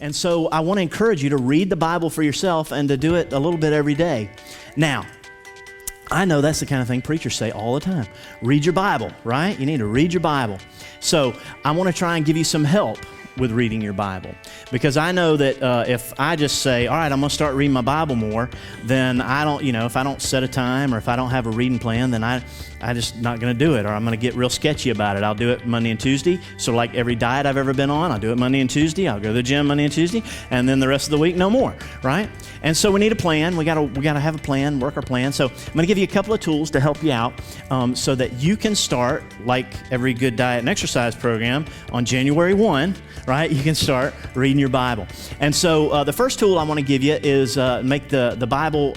And so I want to encourage you to read the Bible for yourself and to do it a little bit every day. Now, I know that's the kind of thing preachers say all the time. Read your Bible, right? You need to read your Bible. So I want to try and give you some help with reading your Bible, because I know that if I just say, all right, I'm going to start reading my Bible more, then I don't, if I don't set a time or if I don't have a reading plan, then I just not going to do it, or I'm going to get real sketchy about it. I'll do it Monday and Tuesday. So like every diet I've ever been on, I'll do it Monday and Tuesday. I'll go to the gym Monday and Tuesday, and then the rest of the week, no more, right? And so we need a plan. We got to have a plan, work our plan. So I'm going to give you a couple of tools to help you out so that you can start, like every good diet and exercise program, on January 1, right? You can start reading your Bible. And so the first tool I want to give you is make the Bible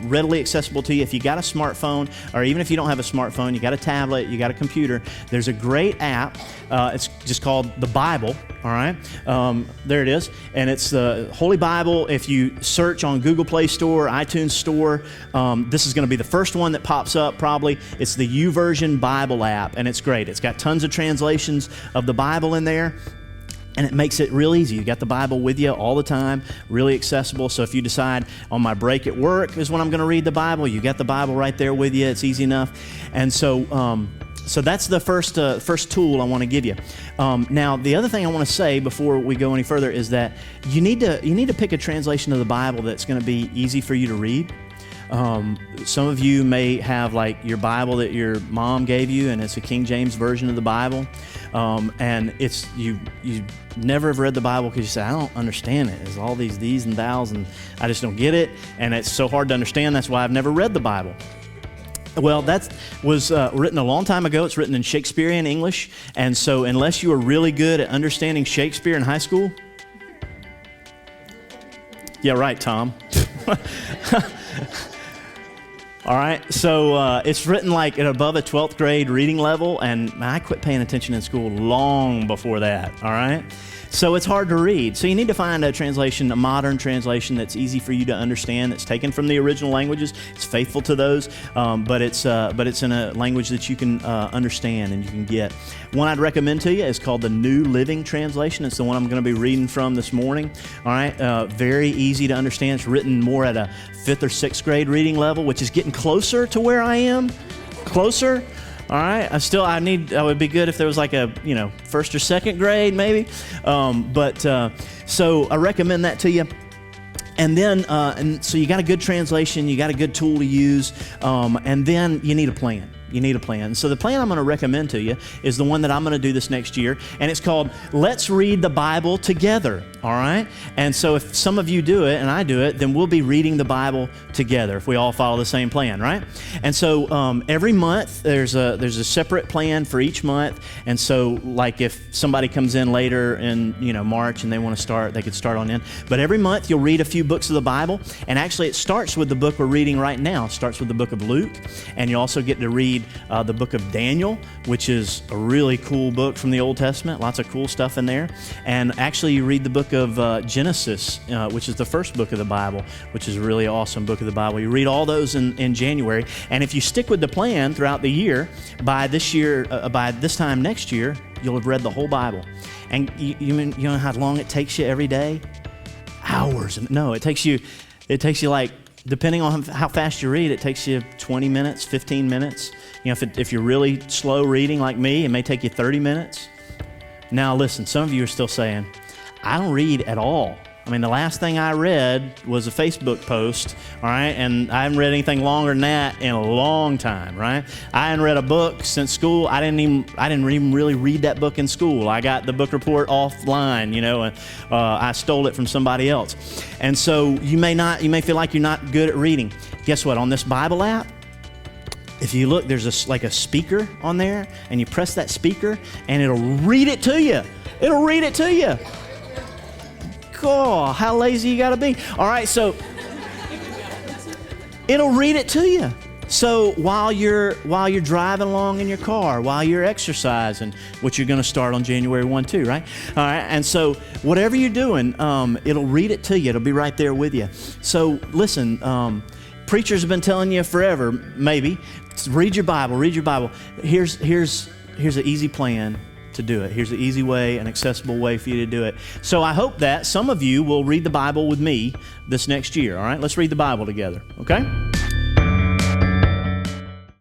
readily accessible to you. If you got a smartphone, or even if you don't have a smartphone, you got a tablet, you got a computer, there's a great app. It's just called the Bible, all right? There it is. And it's the Holy Bible. If you search on Google Play Store, iTunes Store, this is going to be the first one that pops up probably. It's the YouVersion Bible app, and it's great. It's got tons of translations of the Bible in there. And it makes it real easy. You got the Bible with you all the time, really accessible. So if you decide on my break at work is when I'm going to read the Bible, you got the Bible right there with you. It's easy enough. And so that's the first tool I want to give you. Now, the other thing I want to say before we go any further is that you need to pick a translation of the Bible that's going to be easy for you to read. Some of you may have like your Bible that your mom gave you, and it's a King James version of the Bible, and it's you never have read the Bible because you say, I don't understand it. There's all these and thous, and I just don't get it, and it's so hard to understand. That's why I've never read the Bible. Well, that was written a long time ago. It's written in Shakespearean English, and so unless you were really good at understanding Shakespeare in high school, yeah, right, Tom. All right, so it's written like at above a 12th grade reading level, and I quit paying attention in school long before that, all right? So it's hard to read. So you need to find a translation, a modern translation that's easy for you to understand, that's taken from the original languages. It's faithful to those, but it's in a language that you can understand and you can get. One I'd recommend to you is called the New Living Translation. It's the one I'm going to be reading from this morning. All right, very easy to understand. It's written more at a 5th or 6th grade reading level, which is getting closer to where I am. Closer. All right, I would be good if there was like a, 1st or 2nd grade maybe. So I recommend that to you. And then, so you got a good translation, you got a good tool to use, and then you need a plan. You need a plan. So the plan I'm going to recommend to you is the one that I'm going to do this next year, and it's called Let's Read the Bible Together, all right? And so if some of you do it and I do it, then we'll be reading the Bible together if we all follow the same plan, right? And so every month there's a separate plan for each month, and so like if somebody comes in later in March and they want to start, they could start on in. But every month you'll read a few books of the Bible, and actually it starts with the book we're reading right now. It starts with the book of Luke, and you also get to read the book of Daniel, which is a really cool book from the Old Testament. Lots of cool stuff in there. And actually you read the book of Genesis, which is the first book of the Bible, which is a really awesome book of the Bible. You read all those in January. And if you stick with the plan throughout the year, by this time next year, you'll have read the whole Bible. And you know how long it takes you every day? Hours. No, it takes you like, depending on how fast you read, it takes you 20 minutes, 15 minutes. If you're really slow reading like me, it may take you 30 minutes. Now listen, some of you are still saying, I don't read at all. I mean, the last thing I read was a Facebook post, all right? And I haven't read anything longer than that in a long time, right? I hadn't read a book since school. I didn't even really read that book in school. I got the book report offline, and I stole it from somebody else. And so you may feel like you're not good at reading. Guess what? On this Bible app, if you look, there's a speaker on there, and you press that speaker, and it'll read it to you. It'll read it to you. God, how lazy you got to be. All right, so it'll read it to you. So while you're driving along in your car, while you're exercising, which you're going to start on January 1 too, right? All right, and so whatever you're doing, it'll read it to you. It'll be right there with you. So listen, preachers have been telling you forever, maybe, read your Bible, read your Bible. Here's an easy plan to do it. Here's an easy way, an accessible way for you to do it. So I hope that some of you will read the Bible with me this next year, all right? Let's read the Bible together, okay?